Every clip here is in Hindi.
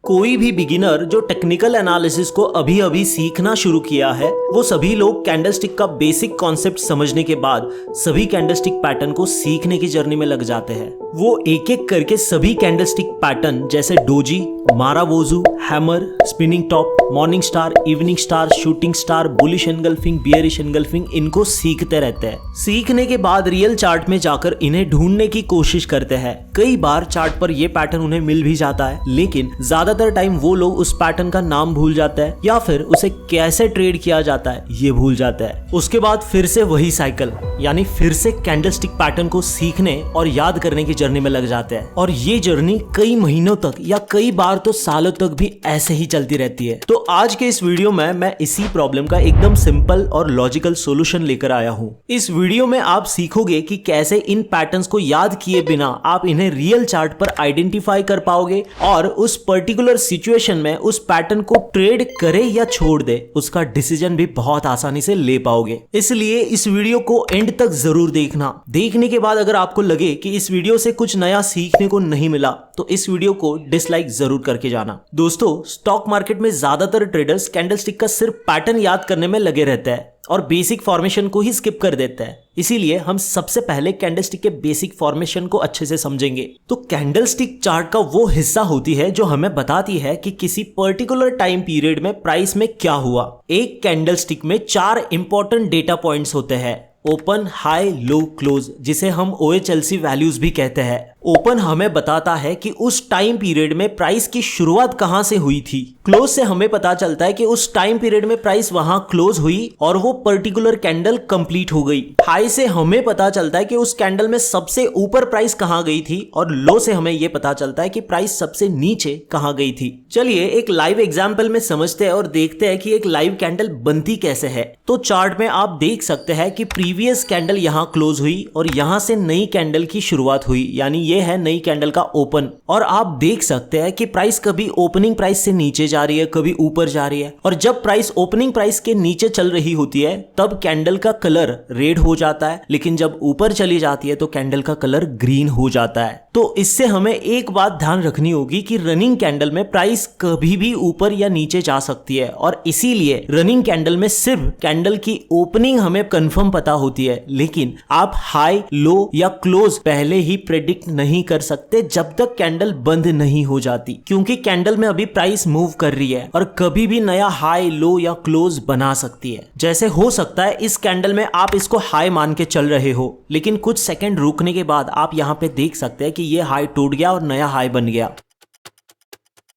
कोई भी बिगिनर जो टेक्निकल एनालिसिस को अभी अभी सीखना शुरू किया है, वो सभी लोग कैंडलस्टिक का बेसिक कॉन्सेप्ट समझने के बाद सभी कैंडलस्टिक पैटर्न को सीखने की जर्नी में लग जाते हैं। वो एक एक करके सभी कैंडलस्टिक पैटर्न जैसे doji, marubozu, hammer, spinning top, morning star, evening star, shooting star, bullish engulfing, bearish engulfing, इनको सीखते रहते हैं। सीखने के बाद रियल चार्ट में जाकर इन्हें ढूंढने की कोशिश करते हैं। कई बार चार्ट पर ये पैटर्न उन्हें मिल भी जाता है, लेकिन ज्यादातर टाइम वो लोग उस पैटर्न का नाम भूल जाते हैं या फिर उसे कैसे ट्रेड किया जाता है ये भूल जाते हैं। उसके बाद फिर से वही साइकिल, यानी फिर से कैंडलस्टिक पैटर्न को सीखने और याद करने की जर्नी में लग जाते हैं। और ये जर्नी कई महीनों तक या कई बार तो सालों तक भी ऐसे ही चलती रहती है। तो आज के इस वीडियो में मैं इसी प्रॉब्लम का एकदम सिंपल और लॉजिकल सॉल्यूशन लेकर आया हूँ। इस वीडियो में आप सीखोगे कि कैसे इन पैटर्न्स को याद किए बिना आप इन्हें रियल चार्ट पर आइडेंटिफाई कर पाओगे और उस पर्टिकुलर सिचुएशन में उस पैटर्न को ट्रेड करे या छोड़ दे उसका डिसीजन भी बहुत आसानी से ले पाओगे। इसलिए इस वीडियो को एंड तक जरूर देखना। देखने के बाद अगर आपको लगे कि इस वीडियो से कुछ नया सीखने को नहीं मिला तो इस वीडियो को डिसलाइक जरूर करके जाना। दोस्तों, स्टॉक मार्केट में ज्यादातर ट्रेडर्स कैंडलस्टिक का सिर्फ पैटर्न याद करने में लगे रहते हैं और बेसिक फॉर्मेशन को ही स्किप कर देते हैं। इसीलिए हम सबसे पहले कैंडलस्टिक के बेसिक फॉर्मेशन को अच्छे से समझेंगे। तो कैंडलस्टिक चार्ट का वो हिस्सा होती है जो हमें बताती है कि किसी पर्टिकुलर टाइम पीरियड में प्राइस में क्या हुआ। एक कैंडलस्टिक में 4 इंपॉर्टेंट डेटा पॉइंट्स होते हैं: ओपन, हाई, लो, क्लोज, जिसे हम OHLC वैल्यूज भी कहते हैं। ओपन हमें बताता है कि उस टाइम पीरियड में प्राइस की शुरुआत कहां से हुई थी। क्लोज से हमें पता चलता है कि उस टाइम पीरियड में प्राइस वहां क्लोज हुई और वो पर्टिकुलर कैंडल कंप्लीट हो गई। हाई से हमें पता चलता है कि उस कैंडल में सबसे ऊपर प्राइस कहां गई थी और लो से हमें यह पता चलता है कि प्राइस सबसे नीचे कहां गई थी। चलिए एक लाइव एग्जांपल में समझते हैं और देखते हैं कि एक लाइव कैंडल बनती कैसे है। तो चार्ट में आप देख सकते हैं कि प्रीवियस कैंडल यहां क्लोज हुई और यहां से नई कैंडल की शुरुआत हुई, यानी ये है नई कैंडल का ओपन। और आप देख सकते हैं कि प्राइस कभी ओपनिंग प्राइस से नीचे जा रही है, कभी ऊपर जा रही है। और जब प्राइस ओपनिंग प्राइस के नीचे चल रही होती है तब कैंडल का कलर रेड हो जाता है, लेकिन जब ऊपर चली जाती है तो कैंडल का कलर ग्रीन हो जाता है। तो इससे हमें एक बात ध्यान रखनी होगी कि रनिंग कैंडल में प्राइस कभी भी ऊपर या नीचे जा सकती है और इसीलिए रनिंग कैंडल में सिर्फ कैंडल की ओपनिंग हमें कंफर्म पता होती है, लेकिन आप हाई, लो या क्लोज पहले ही प्रेडिक्ट नहीं कर सकते जब तक कैंडल बंद नहीं हो जाती, क्योंकि कैंडल में अभी प्राइस मूव कर रही है और कभी भी नया हाई, लो या क्लोज बना सकती है। जैसे हो सकता है इस कैंडल में आप इसको हाई मान के चल रहे हो, लेकिन कुछ सेकंड रुकने के बाद आप यहां पे देख सकते हैं कि ये हाई टूट गया और नया हाई बन गया।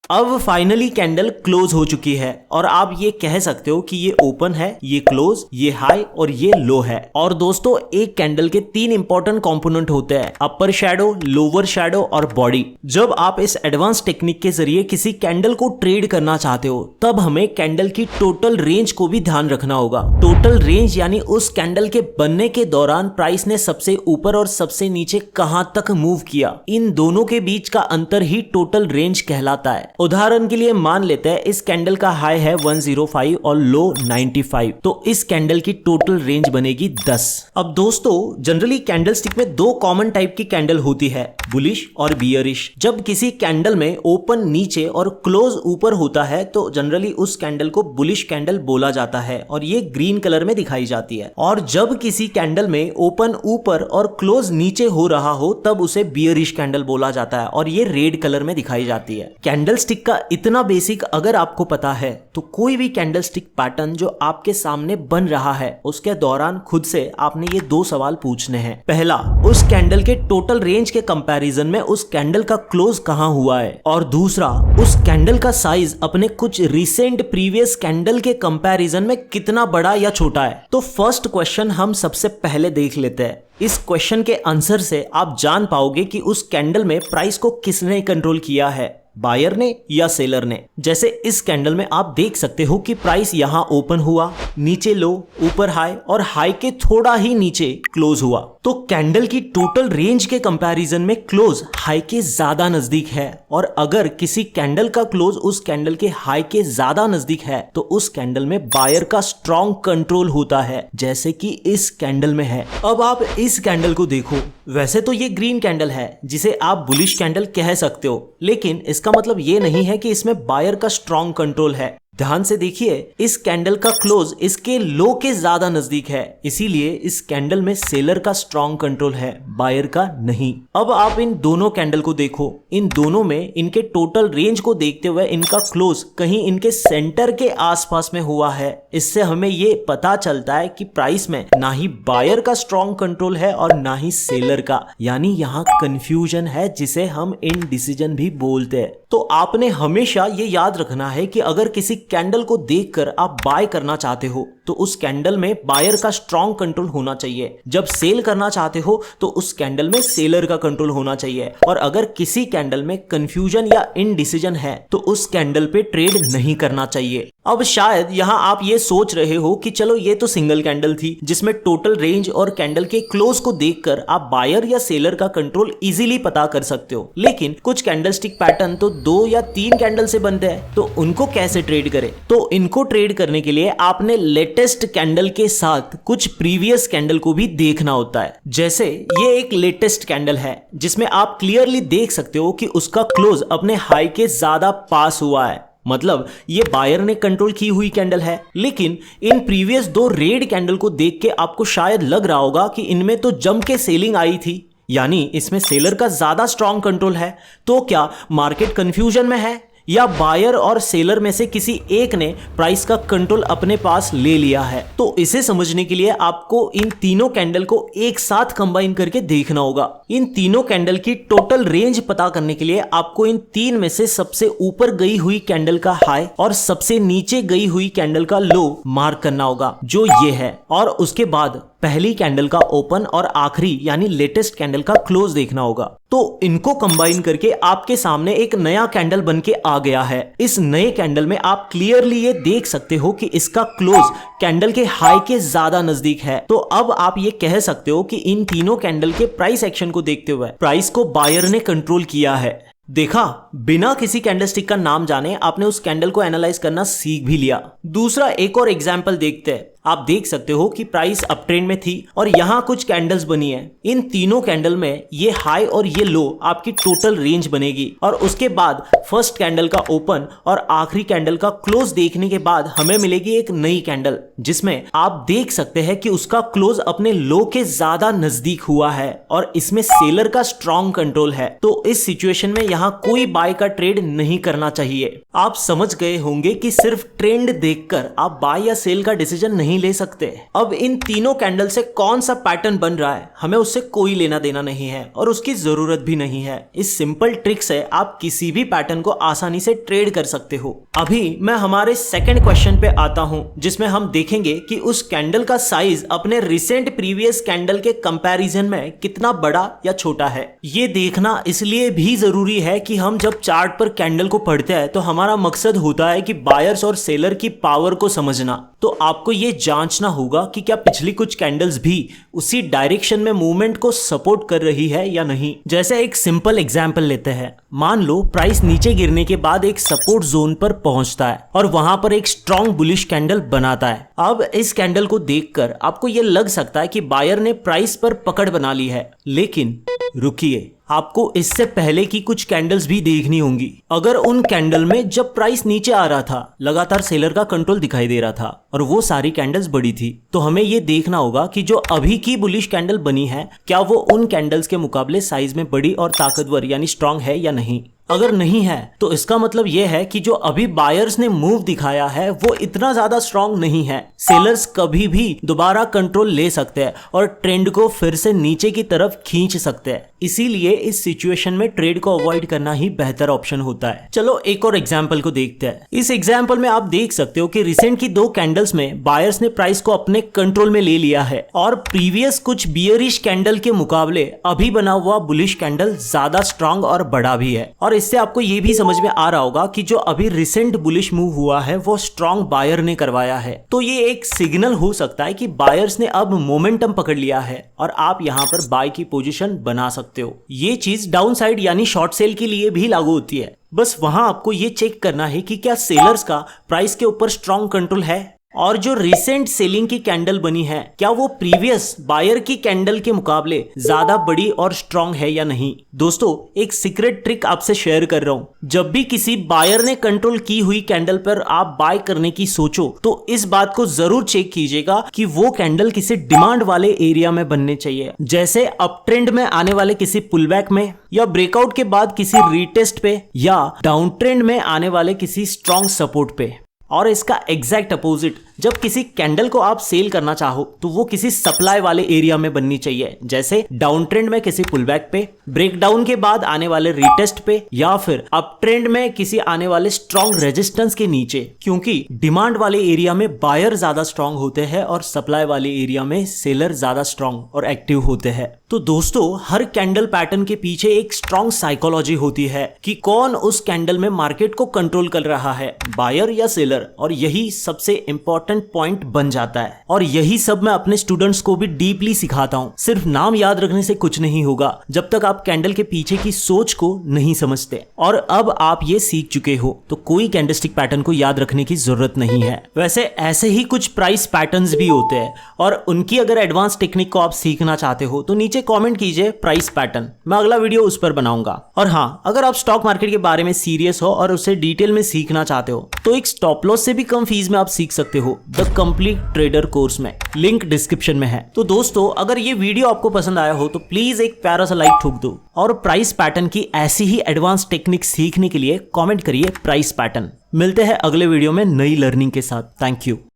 अब फाइनली कैंडल क्लोज हो चुकी है और आप ये कह सकते हो कि ये ओपन है, ये क्लोज, ये हाई और ये लो है। और दोस्तों, एक कैंडल के 3 इंपॉर्टेंट कंपोनेंट होते हैं: अपर शैडो, लोअर शैडो और बॉडी। जब आप इस एडवांस टेक्निक के जरिए किसी कैंडल को ट्रेड करना चाहते हो तब हमें कैंडल की टोटल रेंज को भी ध्यान रखना होगा। टोटल रेंज यानी उस कैंडल के बनने के दौरान प्राइस ने सबसे ऊपर और सबसे नीचे कहां तक मूव किया, इन दोनों के बीच का अंतर ही टोटल रेंज कहलाता है। उदाहरण के लिए मान लेते हैं इस कैंडल का हाई है 105 और लो 95, तो इस कैंडल की टोटल रेंज बनेगी 10। अब दोस्तों, जनरली कैंडलस्टिक में 2 कॉमन टाइप की कैंडल होती है, बुलिश और बियरिश। जब किसी कैंडल में ओपन नीचे और क्लोज ऊपर होता है तो जनरली उस कैंडल को बुलिश कैंडल बोला जाता है और ये ग्रीन कलर में दिखाई जाती है। और जब किसी कैंडल में ओपन ऊपर और क्लोज नीचे हो रहा हो तब उसे बियरिश कैंडल बोला जाता है और ये रेड कलर में दिखाई जाती है। कैंडलस्टिक का इतना बेसिक अगर आपको पता है तो कोई भी कैंडलस्टिक पैटर्न जो आपके सामने बन रहा है उसके दौरान खुद से आपने ये 2 सवाल पूछने हैं। पहला, उस कैंडल के टोटल रेंज के कंपैरिजन में उस कैंडल का क्लोज कहां हुआ है, और दूसरा, उस कैंडल का साइज अपने कुछ रिसेंट प्रीवियस कैंडल के कंपैरिजन में कितना बड़ा या छोटा है। तो फर्स्ट क्वेश्चन हम सबसे पहले देख लेते हैं। इस क्वेश्चन के आंसर से आप जान पाओगे कि उस कैंडल में प्राइस को किसने कंट्रोल किया है, बायर ने या सेलर ने। जैसे इस कैंडल में आप देख सकते हो कि प्राइस यहां ओपन हुआ, नीचे लो, ऊपर हाई और हाई के थोड़ा ही नीचे क्लोज हुआ। तो कैंडल की टोटल रेंज के कंपैरिजन में क्लोज हाई के ज्यादा नजदीक है, और अगर किसी कैंडल का क्लोज उस कैंडल के हाई के ज्यादा नजदीक है तो उस कैंडल में बायर का स्ट्रॉन्ग कंट्रोल होता है, जैसे कि इस कैंडल में है। अब आप इस कैंडल को देखो, वैसे तो ये ग्रीन कैंडल है जिसे आप बुलिश कैंडल कह सकते हो, लेकिन इसका मतलब ये नहीं है कि इसमें बायर का स्ट्रॉन्ग कंट्रोल है। ध्यान से देखिए, इस कैंडल का क्लोज इसके लो के ज्यादा नजदीक है, इसीलिए इस कैंडल में सेलर का स्ट्रॉन्ग कंट्रोल है, बायर का नहीं। अब आप इन दोनों कैंडल को देखो, इन दोनों में इनके टोटल रेंज को देखते हुए इनका क्लोज कहीं इनके सेंटर के आसपास में हुआ है। इससे हमें ये पता चलता है कि प्राइस में ना ही बायर का स्ट्रॉन्ग कंट्रोल है और ना ही सेलर का, यानी यहाँ कंफ्यूजन है, जिसे हम इनडिसीजन भी बोलते हैं। तो आपने हमेशा ये याद रखना है कि अगर किसी कैंडल को देखकर आप बाय करना चाहते हो तो उस कैंडल में बायर का स्ट्रॉन्ग कंट्रोल होना चाहिए। जब सेल करना चाहते हो तो उस कैंडल में सेलर का कंट्रोल होना चाहिए। और अगर किसी कैंडल में कंफ्यूजन या इनडिसीजन है तो उस कैंडल पे ट्रेड नहीं करना चाहिए। अब शायद यहाँ आप ये सोच रहे हो कि चलो ये तो सिंगल कैंडल थी जिसमें टोटल रेंज और कैंडल के क्लोज को देखकर आप बायर या सेलर का कंट्रोल इजीली पता कर सकते हो, लेकिन कुछ कैंडलस्टिक पैटर्न तो 2 या 3 कैंडल से बनते हैं, तो उनको कैसे ट्रेड करें? तो इनको ट्रेड करने के लिए आपने लेटेस्ट कैंडल के साथ कुछ प्रीवियस कैंडल को भी देखना होता है। जैसे ये एक लेटेस्ट कैंडल है जिसमें आप क्लियरली देख सकते हो कि उसका क्लोज अपने हाई के ज्यादा पास हुआ है, मतलब ये बायर ने कंट्रोल की हुई कैंडल है। लेकिन इन प्रीवियस 2 रेड कैंडल को देख के आपको शायद लग रहा होगा कि इनमें तो जम के सेलिंग आई थी, यानी इसमें सेलर का ज्यादा स्ट्रॉन्ग कंट्रोल है। तो क्या मार्केट कंफ्यूजन में है या बायर और सेलर में से किसी एक ने प्राइस का कंट्रोल अपने पास ले लिया है? तो इसे समझने के लिए आपको इन तीनों कैंडल को एक साथ कंबाइन करके देखना होगा। इन तीनों कैंडल की टोटल रेंज पता करने के लिए आपको इन 3 में से सबसे ऊपर गई हुई कैंडल का हाई और सबसे नीचे गई हुई कैंडल का लो मार्क करना होगा, जो ये है। और उसके बाद पहली कैंडल का ओपन और आखिरी यानी लेटेस्ट कैंडल का क्लोज देखना होगा। तो इनको कंबाइन करके आपके सामने एक नया कैंडल बन के आ गया है। इस नए कैंडल में आप क्लियरली ये देख सकते हो कि इसका क्लोज कैंडल के हाई के ज्यादा नजदीक है। तो अब आप ये कह सकते हो कि इन तीनों कैंडल के प्राइस एक्शन को देखते हुए प्राइस को बायर ने कंट्रोल किया है। देखा, बिना किसी कैंडलस्टिक का नाम जाने आपने उस कैंडल को एनालाइज करना सीख भी लिया। दूसरा एक और एग्जांपल देखते हैं। आप देख सकते हो कि प्राइस अप ट्रेंड में थी और यहाँ कुछ कैंडल्स बनी है। इन तीनों कैंडल में ये हाई और ये लो आपकी टोटल रेंज बनेगी, और उसके बाद फर्स्ट कैंडल का ओपन और आखिरी कैंडल का क्लोज देखने के बाद हमें मिलेगी एक नई कैंडल जिसमें आप देख सकते हैं कि उसका क्लोज अपने लो के ज्यादा नजदीक हुआ है और इसमें सेलर का स्ट्रॉन्ग कंट्रोल है। तो इस सिचुएशन में यहाँ कोई बाय का ट्रेड नहीं करना चाहिए। आप समझ गए होंगे कि सिर्फ ट्रेंड देखकर आप बाय या सेल का डिसीजन नहीं ले सकते। अब इन तीनों कैंडल से कौन सा पैटर्न बन रहा है हमें उससे कोई लेना देना नहीं है और उसकी जरूरत भी नहीं है। इस सिंपल ट्रिक से आप किसी भी पैटर्न को आसानी से ट्रेड कर सकते हो। अभी मैं हमारे सेकंड क्वेश्चन पे आता हूं, जिसमें हम देखेंगे कि उस कैंडल का साइज अपने रिसेंट प्रीवियस कैंडल के कंपैरिजन में कितना बड़ा या छोटा है। ये देखना इसलिए भी जरूरी है कि हम जब चार्ट पर कैंडल को पढ़ते हैं तो हमारा मकसद होता है कि बायर्स और सेलर की पावर को समझना। तो आपको ये जांचना होगा कि क्या पिछली कुछ कैंडल्स भी उसी डायरेक्शन में मूवमेंट को सपोर्ट कर रही है या नहीं। जैसे एक सिंपल एग्जांपल लेते हैं। मान लो प्राइस नीचे गिरने के बाद एक सपोर्ट जोन पर पहुंचता है और वहां पर एक स्ट्रॉन्ग बुलिश कैंडल बनाता है। अब इस कैंडल को देखकर आपको यह लग सकता है कि बायर ने प्राइस पर पकड़ बना ली है, लेकिन रुकिए, आपको इससे पहले की कुछ कैंडल्स भी देखनी होंगी। अगर उन कैंडल में जब प्राइस नीचे आ रहा था लगातार सेलर का कंट्रोल दिखाई दे रहा था और वो सारी कैंडल्स बड़ी थी, तो हमें ये देखना होगा कि जो अभी की बुलिश कैंडल बनी है क्या वो उन कैंडल्स के मुकाबले साइज में बड़ी और ताकतवर यानी स्ट्रांग है या नहीं। अगर नहीं है तो इसका मतलब यह है कि जो अभी बायर्स ने मूव दिखाया है वो इतना ज्यादा स्ट्रांग नहीं है। सेलर्स कभी भी दोबारा कंट्रोल ले सकते हैं और ट्रेंड को फिर से नीचे की तरफ खींच सकते हैं। इसीलिए इस सिचुएशन में ट्रेड को अवॉइड करना ही बेहतर ऑप्शन होता है। चलो एक और एग्जांपल को देखते हैं। इस एग्जांपल में आप देख सकते हो कि रिसेंट की 2 कैंडल्स में बायर्स ने प्राइस को अपने कंट्रोल में ले लिया है और प्रीवियस कुछ बियरिश कैंडल के मुकाबले अभी बना हुआ बुलिश कैंडल ज्यादा स्ट्रांग और बड़ा भी है। और इससे आपको ये भी समझ में आ रहा होगा कि जो अभी रिसेंट बुलिश मूव हुआ है वो स्ट्रांग बायर ने करवाया है। तो ये एक सिग्नल हो सकता है कि बायर्स ने अब मोमेंटम पकड़ लिया है और आप यहां पर बाय की पोजीशन बना सकते हो। ये चीज डाउन साइड यानी शॉर्ट सेल के लिए भी लागू होती है। बस वहां आपको ये चेक करना है कि क्या सेलर्स का प्राइस के ऊपर स्ट्रांग कंट्रोल है और जो रिसेंट सेलिंग की कैंडल बनी है क्या वो प्रीवियस बायर की कैंडल के मुकाबले ज्यादा बड़ी और स्ट्रांग है या नहीं। दोस्तों एक सीक्रेट ट्रिक आपसे शेयर कर रहा हूं। जब भी किसी बायर ने कंट्रोल की हुई कैंडल पर आप बाय करने की सोचो तो इस बात को जरूर चेक कीजिएगा कि वो कैंडल किसी डिमांड वाले एरिया में बनने चाहिए, जैसे अप ट्रेंड में आने वाले किसी पुलबैक में, या ब्रेकआउट के बाद किसी रीटेस्ट पे, या डाउन ट्रेंड में आने वाले किसी स्ट्रांग सपोर्ट पे। और इसका एग्जैक्ट अपोजिट, जब किसी कैंडल को आप सेल करना चाहो तो वो किसी सप्लाई वाले एरिया में बननी चाहिए, जैसे डाउन ट्रेंड में किसी पुलबैक पे, ब्रेकडाउन के बाद आने वाले रीटेस्ट पे, या फिर अप ट्रेंड में किसी आने वाले स्ट्रॉन्ग रेजिस्टेंस के नीचे। क्योंकि डिमांड वाले एरिया में बायर ज्यादा स्ट्रांग होते हैं और सप्लाई वाले एरिया में सेलर ज्यादा स्ट्रांग और एक्टिव होते हैं। तो दोस्तों हर कैंडल पैटर्न के पीछे एक स्ट्रांग साइकोलॉजी होती है कि कौन उस कैंडल में मार्केट को कंट्रोल कर रहा है, बायर या सेलर, और यही सबसे इंपॉर्टेंट पॉइंट बन जाता है। और यही सब मैं अपने स्टूडेंट्स को भी डीपली सिखाता हूं। सिर्फ नाम याद रखने से कुछ नहीं होगा जब तक आप कैंडल के पीछे की सोच को नहीं समझते। और अब आप ये सीख चुके हो तो कोई कैंडलस्टिक पैटर्न को याद रखने की जरूरत नहीं है। वैसे ऐसे ही कुछ प्राइस पैटर्न्स भी होते हैं और उनकी अगर एडवांस टेक्निक को आप सीखना चाहते हो तो नीचे कमेंट कीजिए प्राइस पैटर्न, मैं अगला वीडियो उस पर बनाऊंगा। और हाँ, अगर आप स्टॉक मार्केट के बारे में सीरियस हो और उसे डिटेल में सीखना चाहते हो तो एक स्टॉप लॉस से भी कम फीस में आप सीख सकते हो द कंप्लीट ट्रेडर कोर्स में, लिंक डिस्क्रिप्शन में है। तो दोस्तों अगर ये वीडियो आपको पसंद आया हो तो प्लीज एक प्यारा सा लाइक ठोक दो और प्राइस पैटर्न की ऐसी ही एडवांस टेक्निक सीखने के लिए कमेंट करिए प्राइस पैटर्न। मिलते हैं अगले वीडियो में नई लर्निंग के साथ। Thank you.